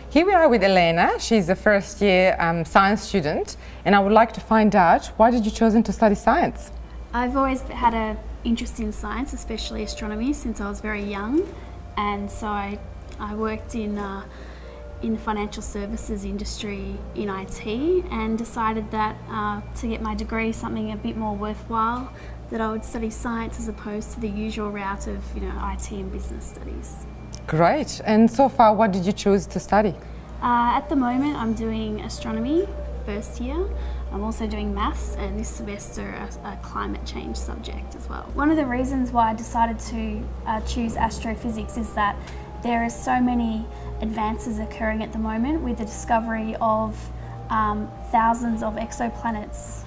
Here we are with Elena. She's a first year science student, and I would like to find out, why did you chosen to study science? I've always had an interest in science, especially astronomy, since I was very young, and so I worked in the financial services industry in IT, and decided that to get my degree, something a bit more worthwhile, that I would study science as opposed to the usual route of IT and business studies. Great. And so far, what did you choose to study? At the moment, I'm doing astronomy first year. I'm also doing maths, and this semester a climate change subject as well. One of the reasons why I decided to choose astrophysics is that there are so many advances occurring at the moment with the discovery of thousands of exoplanets,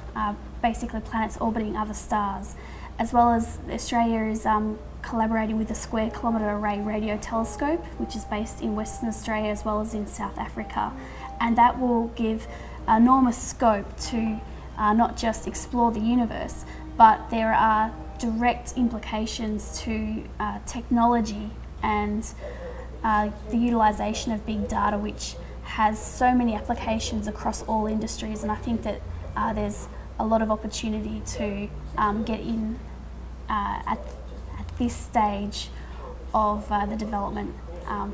basically planets orbiting other stars, as well as Australia is collaborating with the Square Kilometre Array Radio Telescope, which is based in Western Australia as well as in South Africa, and that will give enormous scope to not just explore the universe, but there are direct implications to technology and the utilisation of big data, which has so many applications across all industries, and I think that there's a lot of opportunity to get in at this stage of the development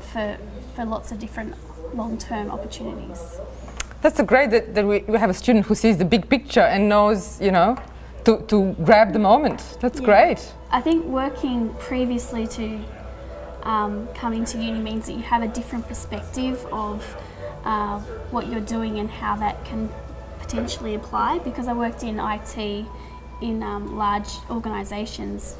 for lots of different long-term opportunities. That's great that we have a student who sees the big picture and knows, to grab the moment. That's great. I think working previously to coming to uni means that you have a different perspective of what you're doing and how that can potentially apply. Because I worked in IT in large organisations,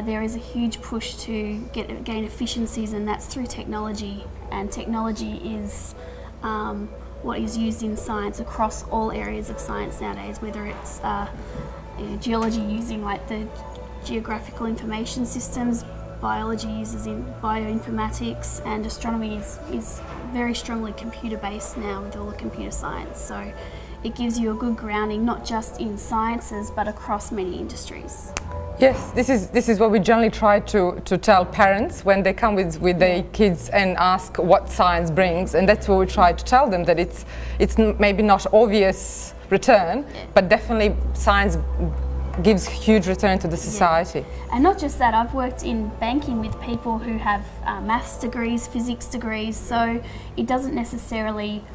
there is a huge push to gain efficiencies, and that's through technology. And technology is what is used in science across all areas of science nowadays, whether it's geology using like the geographical information systems, biology uses in bioinformatics, and astronomy is very strongly computer based now with all the computer science. So it gives you a good grounding not just in sciences but across many industries. Yes, this is what we generally try to tell parents when they come with their kids and ask what science brings, and that's what we try to tell them, that it's maybe not obvious return, but definitely science gives huge return to the society. Yeah. And not just that, I've worked in banking with people who have maths degrees, physics degrees, so it doesn't necessarily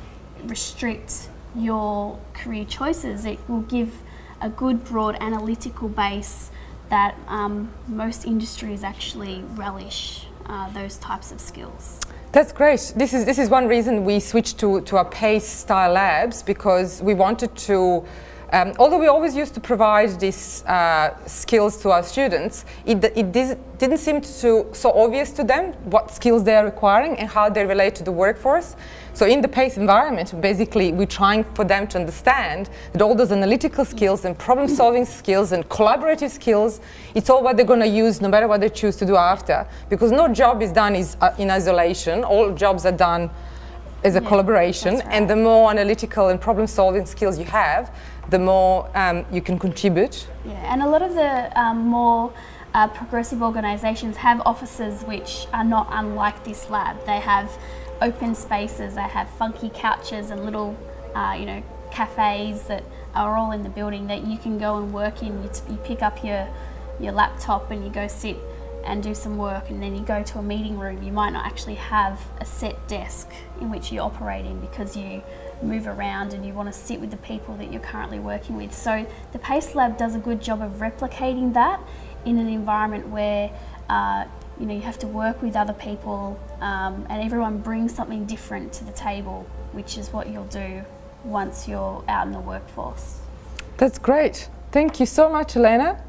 restrict your career choices. It will give a good broad analytical base that most industries actually relish those types of skills. That's great. This is one reason we switched to our PACE style labs, because we wanted to, although we always used to provide these skills to our students, it didn't seem so obvious to them what skills they are requiring and how they relate to the workforce. So in the PACE environment, basically, we're trying for them to understand that all those analytical skills and problem-solving skills and collaborative skills, it's all what they're going to use no matter what they choose to do after. Because no job is done in isolation. All jobs are done as a collaboration. Right. And the more analytical and problem-solving skills you have, the more you can contribute. Yeah, and a lot of the more progressive organisations have offices which are not unlike this lab. They have open spaces, they have funky couches and little cafes that are all in the building that you can go and work in. You pick up your laptop and you go sit and do some work, and then you go to a meeting room. You might not actually have a set desk in which you operate in, because you move around and you want to sit with the people that you're currently working with. So the PACE Lab does a good job of replicating that in an environment where you have to work with other people, and everyone brings something different to the table, which is what you'll do once you're out in the workforce. That's great. Thank you so much, Elena.